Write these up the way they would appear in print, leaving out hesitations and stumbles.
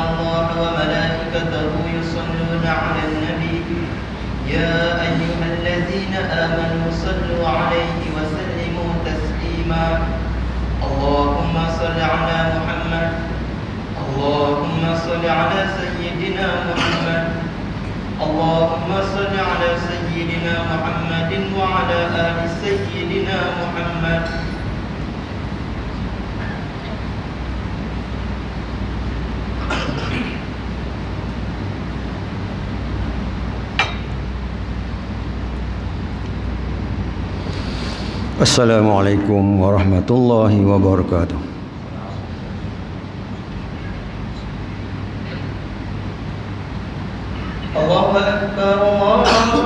الله وملائكته يصلون على النبي يا أيها الذين آمنوا صلوا عليه وسلموا تسليما اللهم صل على محمد اللهم صل على سيدنا محمد اللهم صل على سيدنا محمد وعلى آل سيدنا محمد Assalamualaikum warahmatullahi wabarakatuh. Allahu Akbar, Allahu Akbar.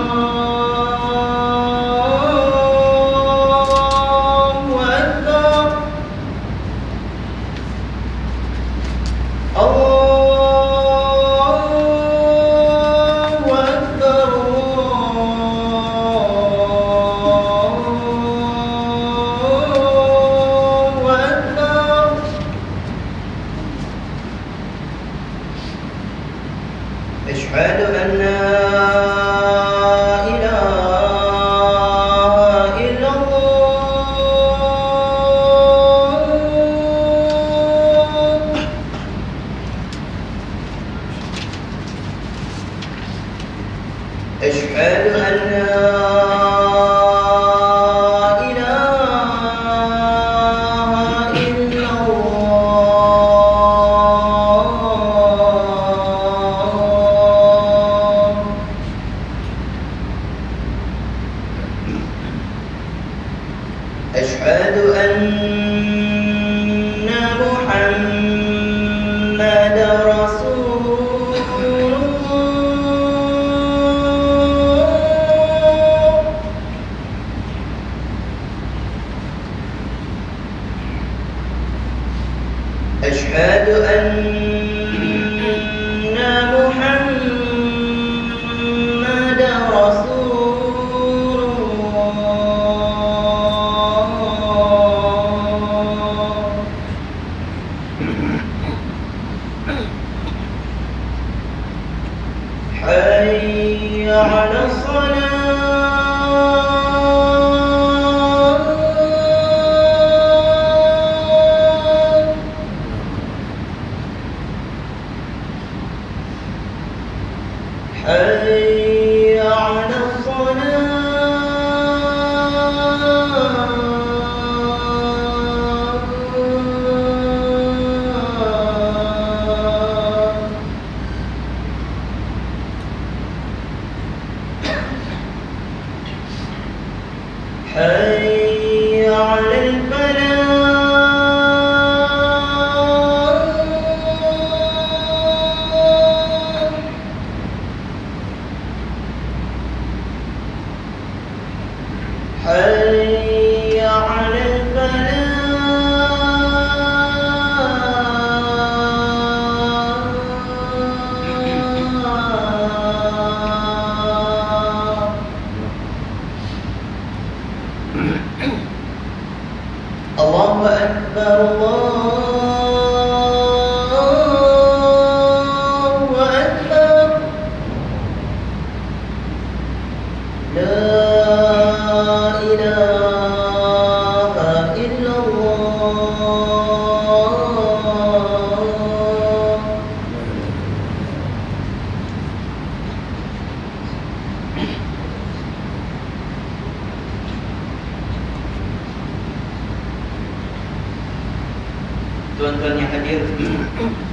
Tuan-tuan yang hadir,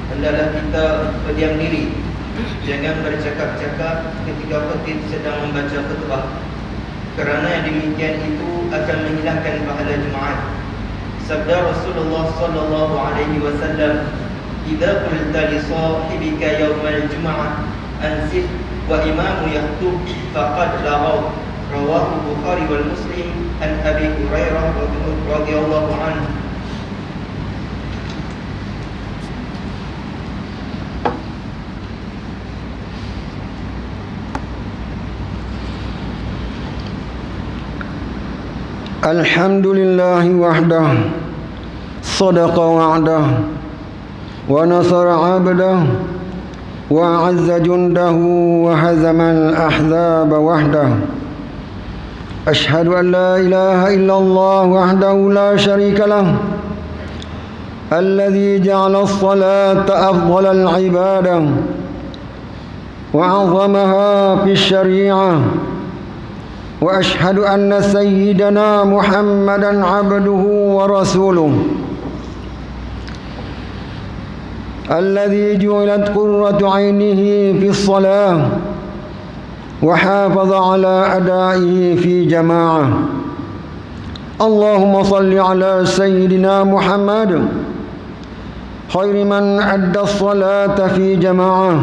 hendaklah kita berdiam diri, jangan bercakap-cakap ketika khatib sedang membaca khutbah, kerana yang demikian itu akan menghilangkan pahala jemaat. Sabda Rasulullah sallallahu alaihi wasallam, "Idza qulta li sahibika yaumal jum'ah ansit wa imamu yakhutub faqad laghaw." Rawahu Bukhari wal Muslim an Abi Hurairah radhiyallahu anhu. Alhamdulillahi wahdah, sadaqa wa'dah, ونصر عبده وأعز جنده وهزم الأحزاب وحده. أشهد أن لا إله إلا الله وحده لا شريك له الذي جعل الصلاة أفضل العبادة وأعظمها في الشريعة. وأشهد أن سيدنا محمدا عبده ورسوله الذي جعلت قرة عينه في الصلاة وحافظ على أدائه في جماعة. اللهم صل على سيدنا محمد خير من أدى الصلاة في جماعة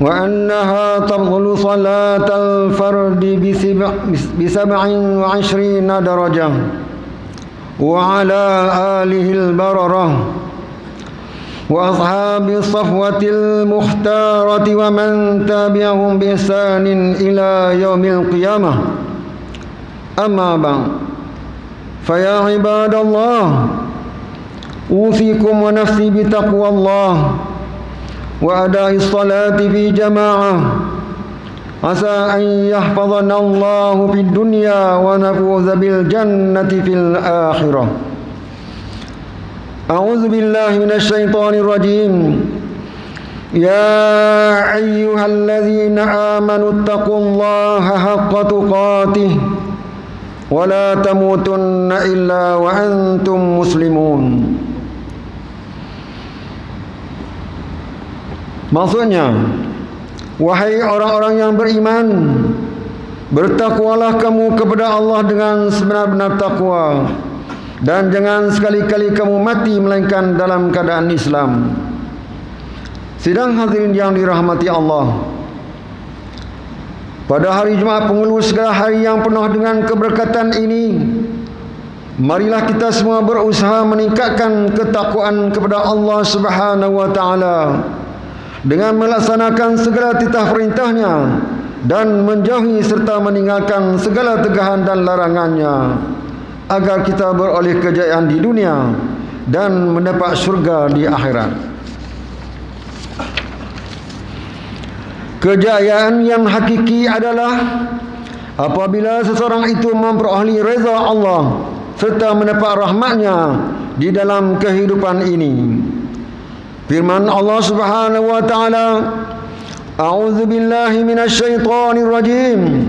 وأنها تفضل صلاة الفرد ب27 درجة. وعلى آله البررة وأصحاب الصفوة المختارة ومن تابعهم بإحسان إلى يوم القيامة. أما بعد، فيا عباد الله، أوصيكم ونفسي بتقوى الله وأداء الصلاة في جماعة، عسى أن يحفظنا الله في الدنيا ونفوز بالجنة في الآخرة. أعوذ بالله من الشيطان الرجيم. يا أيها الذين آمنوا اتقوا الله حق تقاته ولا تموتن إلا وأنتم مسلمون. Maksudnya, wahai orang-orang yang beriman, bertakwalah kamu kepada Allah dengan sebenar-benar takwa, dan jangan sekali-kali kamu mati melainkan dalam keadaan Islam. Sidang hadirin yang dirahmati Allah, pada hari Jumaat penghulu segala hari yang penuh dengan keberkatan ini, marilah kita semua berusaha meningkatkan ketakwaan kepada Allah Subhanahu wa taala dengan melaksanakan segala titah perintahnya dan menjauhi serta meninggalkan segala tegahan dan larangannya, agar kita beroleh kejayaan di dunia dan mendapat syurga di akhirat. Kejayaan yang hakiki adalah apabila seseorang itu memperoleh reza Allah serta mendapat rahmatnya di dalam kehidupan ini. Firman Allah Subhanahu wa taala, A'udzu billahi minasy syaithanir rajim.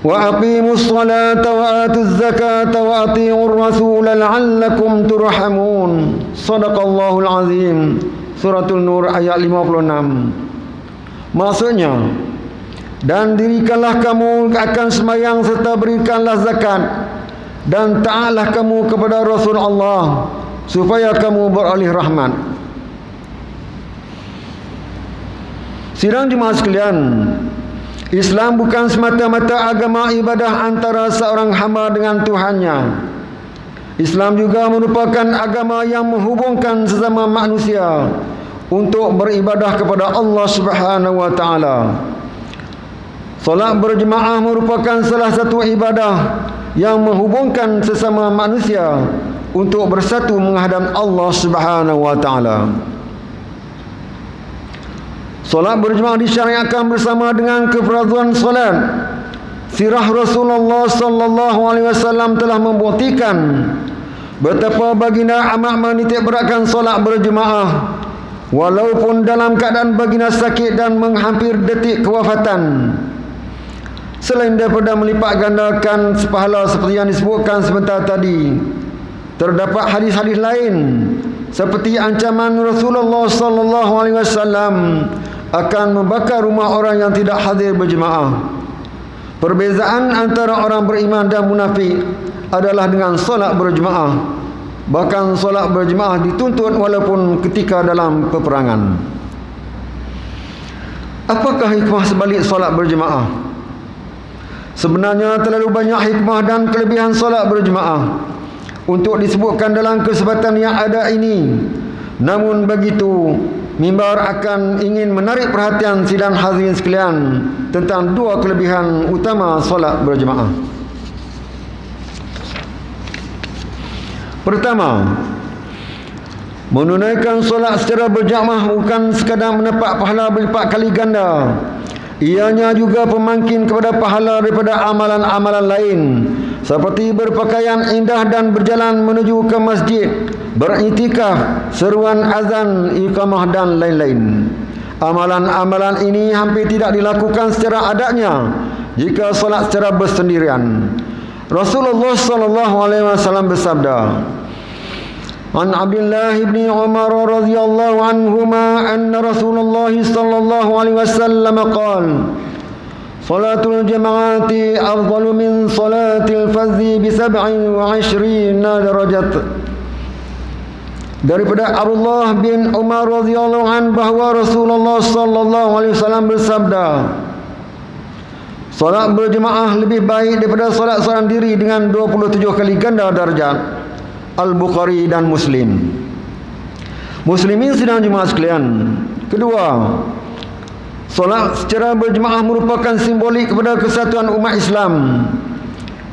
Wa aqimus salata wa atuz zakata wa atiiur rasula la'allakum turhamun. Shadaqallahul azim. Suratul Nur ayat 56. Maksudnya, dan dirikanlah kamu akan sembahyang serta berikanlah zakat, dan taatlah kamu kepada Rasul Allah supaya kamu beroleh rahmat. Sidang jemaah sekalian, Islam bukan semata-mata agama ibadah antara seorang hamba dengan Tuhannya. Islam juga merupakan agama yang menghubungkan sesama manusia untuk beribadah kepada Allah Subhanahu wa taala. Solat berjemaah merupakan salah satu ibadah yang menghubungkan sesama manusia untuk bersatu menghadap Allah Subhanahu wa taala. Solat berjemaah disyariatkan bersama dengan kefaradan solat. Sirah Rasulullah sallallahu alaihi wasallam telah membuktikan betapa baginda amat menitik beratkan solat berjemaah walaupun dalam keadaan baginda sakit dan menghampir detik kewafatan. Selain daripada melipat gandakan pahala seperti yang disebutkan sebentar tadi, terdapat hadis-hadis lain seperti ancaman Rasulullah sallallahu alaihi wasallam akan membakar rumah orang yang tidak hadir berjemaah. Perbezaan antara orang beriman dan munafik adalah dengan solat berjemaah. Bahkan solat berjemaah dituntut walaupun ketika dalam peperangan. Apakah hikmah sebalik solat berjemaah? Sebenarnya terlalu banyak hikmah dan kelebihan solat berjemaah untuk disebutkan dalam kesempatan yang ada ini. Namun begitu, mimbar akan ingin menarik perhatian sidang hadirin sekalian tentang dua kelebihan utama solat berjemaah. Pertama, Menunaikan solat secara berjamaah bukan sekadar mendapat pahala berlipat kali ganda. Ianya juga pemangkin kepada pahala daripada amalan-amalan lain, seperti berpakaian indah dan berjalan menuju ke masjid, beriktikaf, seruan azan, iqamah dan lain-lain. Amalan-amalan ini hampir tidak dilakukan secara adatnya jika solat secara bersendirian. Rasulullah sallallahu alaihi wasallam bersabda, An Abdullah bin Umar radhiyallahu anhuma anna Rasulullah sallallahu alaihi wasallam qala Salatul jama'ati afdalu min salatil fardhi bi 27 darajat. Daripada Abdullah bin Umar radhiyallahu anhu bahawa Rasulullah sallallahu alaihi wasallam bersabda, solat berjemaah lebih baik daripada solat seorang diri dengan 27 kali ganda darjat. Al-Bukhari dan Muslim. Muslimin sidang jemaah sekalian. Kedua, solat secara berjemaah merupakan simbolik kepada kesatuan umat Islam.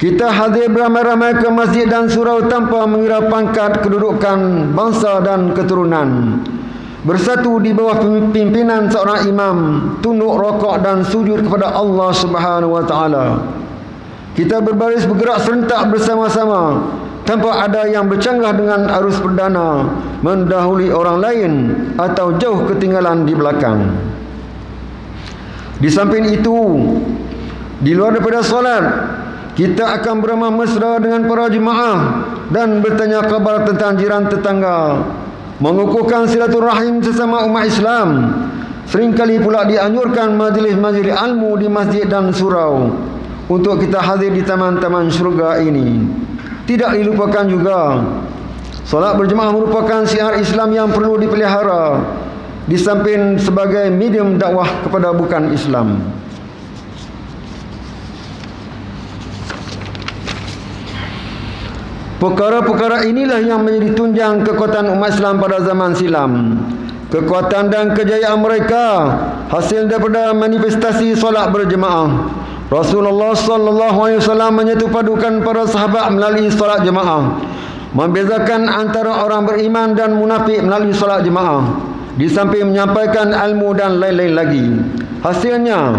Kita hadir beramai-ramai ke masjid dan surau tanpa mengira pangkat, kedudukan, bangsa dan keturunan. Bersatu di bawah pimpinan seorang imam, tunduk rokok dan sujud kepada Allah Subhanahu wa taala. Kita berbaris bergerak serentak bersama-sama tanpa ada yang bercanggah dengan arus perdana, mendahului orang lain atau jauh ketinggalan di belakang. Di samping itu, di luar daripada solat, kita akan beramah mesra dengan para jemaah dan bertanya khabar tentang jiran tetangga, mengukuhkan silaturahim sesama umat Islam. Seringkali pula dianjurkan majlis-majlis ilmu di masjid dan surau untuk kita hadir di taman-taman syurga ini. Tidak dilupakan juga, solat berjemaah merupakan syiar Islam yang perlu dipelihara, di samping sebagai medium dakwah kepada bukan Islam. Perkara-perkara inilah yang menjadi tunjang kekuatan umat Islam pada zaman silam. Kekuatan dan kejayaan mereka hasil daripada manifestasi solat berjemaah. Rasulullah sallallahu alaihi wasallam menyetupadukan para sahabat melalui solat jemaah, membezakan antara orang beriman dan munafik melalui solat jemaah, di samping menyampaikan ilmu dan lain-lain lagi. Hasilnya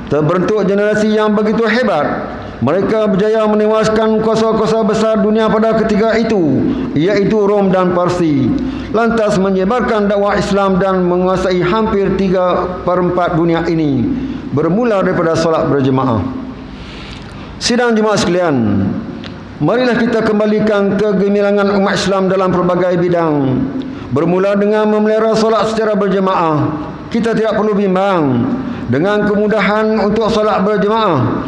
terbentuk generasi yang begitu hebat. Mereka berjaya menewaskan kuasa-kuasa besar dunia pada ketika itu, iaitu Rom dan Parsi. Lantas menyebarkan dakwah Islam dan menguasai hampir 3/4 dunia ini, bermula daripada solat berjemaah. Sidang jemaah sekalian, marilah kita kembalikan kegemilangan umat Islam dalam pelbagai bidang. Bermula dengan memelihara solat secara berjemaah. Kita tidak perlu bimbang dengan kemudahan untuk solat berjemaah.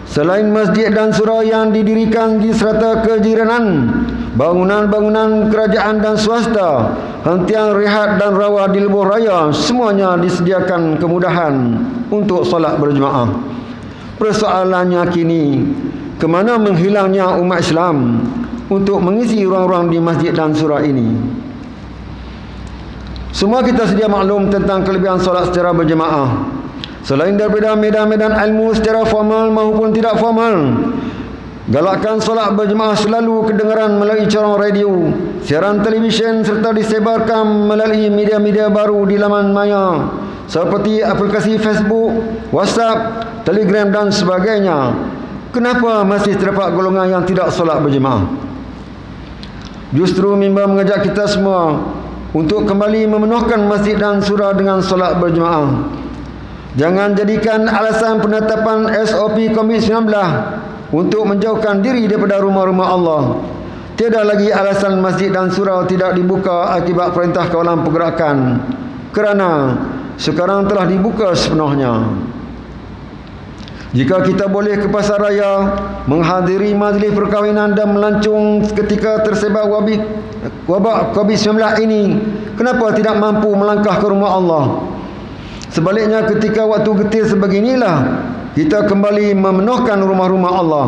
Selain masjid dan surau yang didirikan di serata kejiranan, bangunan-bangunan kerajaan dan swasta, hentian rehat dan rawah di lebuh raya, semuanya disediakan kemudahan untuk solat berjemaah. Persoalannya kini, ke mana menghilangnya umat Islam untuk mengisi ruang-ruang di masjid dan surau ini? Semua kita sedia maklum tentang kelebihan solat secara berjemaah. Selain daripada medan-medan ilmu secara formal maupun tidak formal, galakkan solat berjemaah selalu kedengaran melalui corong radio, siaran televisyen serta disebarkan melalui media-media baru di laman maya seperti aplikasi Facebook, WhatsApp, Telegram dan sebagainya. Kenapa masih terdapat golongan yang tidak solat berjemaah? Justru mimbar mengajak kita semua untuk kembali memenuhkan masjid dan surau dengan solat berjemaah. Jangan jadikan alasan penetapan SOP COVID-19 untuk menjauhkan diri daripada rumah-rumah Allah. Tiada lagi alasan masjid dan surau tidak dibuka akibat perintah kawalan pergerakan, kerana sekarang telah dibuka sepenuhnya. Jika kita boleh ke pasar raya, menghadiri majlis perkahwinan dan melancung ketika tersebar wabak COVID-19 ini, kenapa tidak mampu melangkah ke rumah Allah? Sebaliknya, ketika waktu getir sebeginilah, kita kembali memenuhkan rumah-rumah Allah,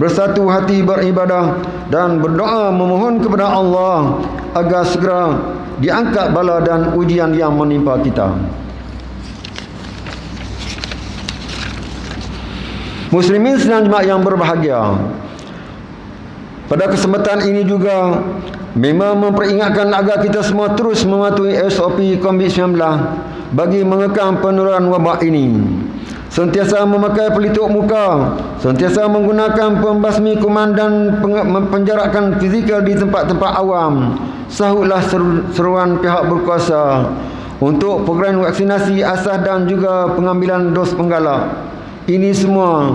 bersatu hati beribadah dan berdoa memohon kepada Allah agar segera diangkat bala dan ujian yang menimpa kita. Muslimin sedang jemaah yang berbahagia, pada kesempatan ini juga memang memperingatkan agar kita semua terus mematuhi SOP COVID-19 bagi mengekang penularan wabak ini. Sentiasa memakai pelitup muka, sentiasa menggunakan pembasmi kuman dan penjarakan fizikal di tempat-tempat awam. Sahutlah seruan pihak berkuasa untuk program vaksinasi asas dan juga pengambilan dos penggalak. Ini semua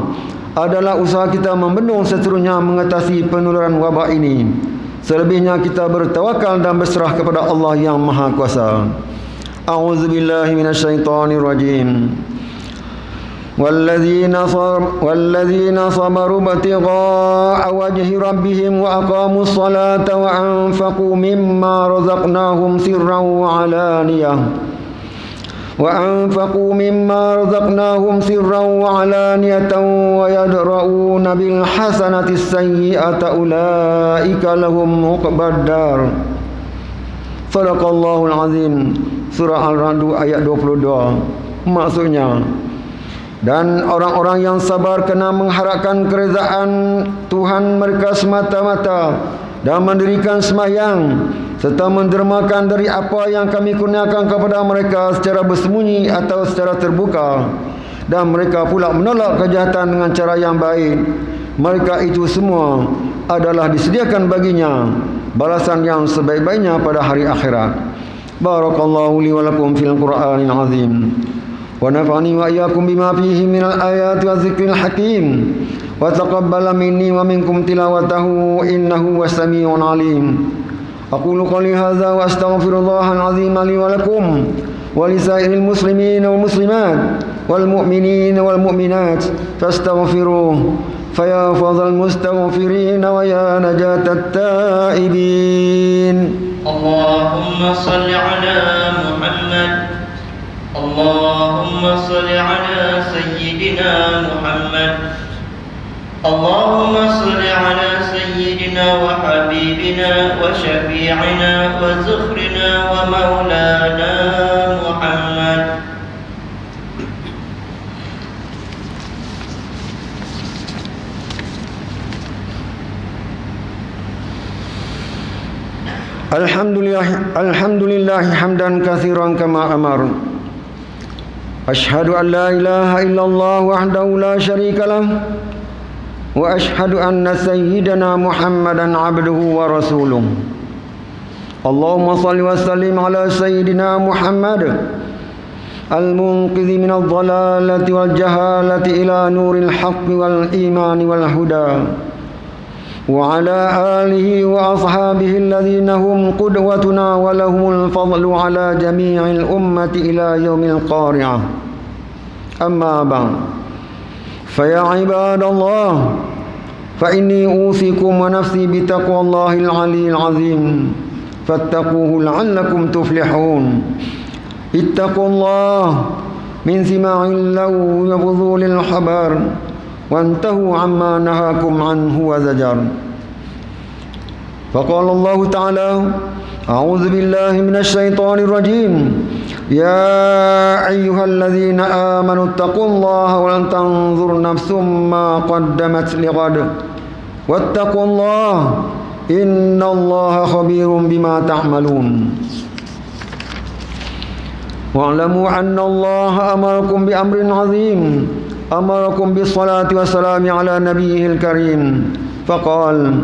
adalah usaha kita membendung seterusnya mengatasi penularan wabak ini. Selebihnya kita bertawakal dan berserah kepada Allah yang Maha Kuasa. A'udzubillahi minasyaitonirrajim. والذين صبروا ابتغاء وجه ربهم وأقاموا الصلاة وأنفقوا مما رزقناهم سرا وعلانية ويدرؤون بالحسنة السيئة أولئك لهم عقبى الدار. Sadaqallahul Azim. Surah Al-Ra'd ayat 22. Maksudnya, dan orang-orang yang sabar kena mengharapkan kerezaan Tuhan mereka semata-mata dan mendirikan sembahyang serta mendermakan dari apa yang kami kurniakan kepada mereka secara bersembunyi atau secara terbuka, dan mereka pula menolak kejahatan dengan cara yang baik. Mereka itu semua adalah disediakan baginya balasan yang sebaik-baiknya pada hari akhirat. Barakallahu li wa lakum fil Qur'anil azim. ونفعني وإياكم بما فيه من الآيات والذكر الحكيم وتقبل مني ومنكم تلاوته إنه هو السميع العليم. أقول قولي هذا وأستغفر الله العظيم لي ولكم ولسائر المسلمين والمسلمات والمؤمنين والمؤمنات فاستغفروه فيا فضل المستغفرين ويا نجاة التائبين. اللهم صل على محمد. اللهم صل على سيدنا محمد. اللهم صل على سيدنا وحبيبنا وشفيعنا وزخرنا ومولانا محمد. الحمد لله حمدا كثيرا كما أمر. أشهد أن لا إله إلا الله وحده لا شريك له وأشهد أن سيدنا محمدا عبده ورسوله. اللهم صل وسلم على سيدنا محمد المنقذ من الضلالة والجهالة إلى نور الحق والإيمان والهدى وعلى آله وأصحابه الذين هم قدوتنا ولهم الفضل على جميع الأمة إلى يوم القارعة. أما بعد، فيا عباد الله، فإني أوصيكم ونفسي بتقوى الله العلي العظيم، فاتقوه لعلكم تفلحون. اتقوا الله من سماع اللغو وفضول الخبر وانتهوا عما نهاكم عنه وزجر. فقال الله تعالى: أعوذ بالله من الشيطان الرجيم. يا أيها الذين آمنوا اتقوا الله ولتنظر نفس ما قدمت لغد واتقوا الله إن الله خبير بما تعملون. واعلموا أن الله أمركم بأمر عظيم، أمركم بالصلاة والسلام على نبيه الكريم، فقال: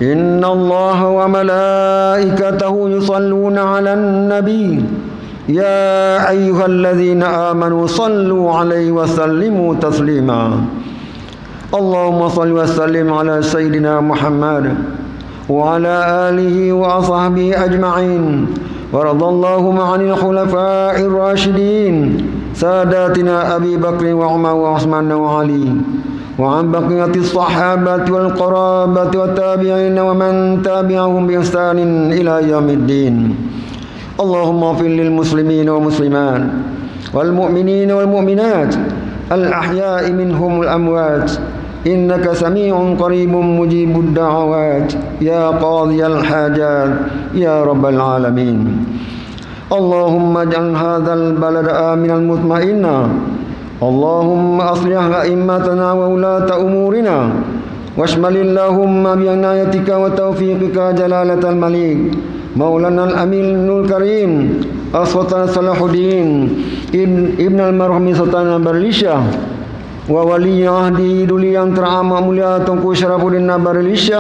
إن الله وملائكته يصلون على النبي يا أيها الذين آمنوا صلوا عليه وسلموا تسليما. اللهم صل وسلم على سيدنا محمد وعلى آله وأصحابه أجمعين، ورضى اللهم عن الخلفاء الراشدين ساداتنا أبي بكر وعمر وعثمان وعلي، وعن بقية الصحابة والقرابة والتابعين ومن تابعهم بإحسان إلى يوم الدين. اللهم اغفر للمسلمين والمسلمات والمؤمنين والمؤمنات الأحياء منهم الأموات، إنك سميع قريب مجيب الدعوات يا قاضي الحاجات يا رب العالمين. اللهم اجعل هذا البلد آمنا مطمئنا. اللهم أصلح أئمتنا وولاة أمورنا. واشمل اللهم بعنايتك وتوفيقك جلالة الملك مولانا الأمين الكريم السلطان صلاح الدين ابن المرحوم Sultan Nabarilisha wa wali ahdi duli yang teramat mulia Tunku Syarafuddin Nabarilisha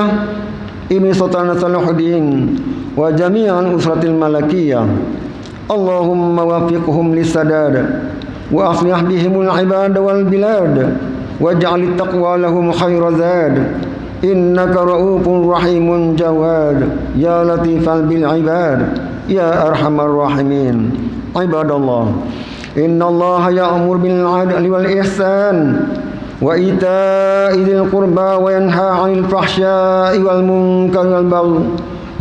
ibn Sultan Salahuddin wa jami'an usratil malakiyah. Allahumma wafiqhum lisadad wa aslih bihimul ibad wal bilad waj'al taqwa lahum khayra zad. Innaka ra'ufun rahimun jawad ya latifal bil ibad ya arhamar rahimin. Ibadallah, innallaha ya'muru bil 'adli wal ihsan wa ita'i dzil qurba wa yanha 'anil fahsya'i wal munkari wal baghi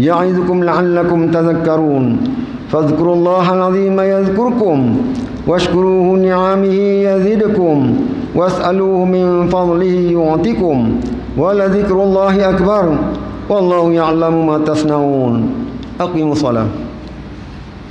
ya'idzukum la'allakum tadhakkarun. Fadhkurullaha al-'azima yadhkurkum washkuruhu ni'amihi yazidkum was'aluhu min fadlihi yu'tikum wa la dzikrullahi akbar wallahu ya'lamu ma tasna'un. Aqimus shalah.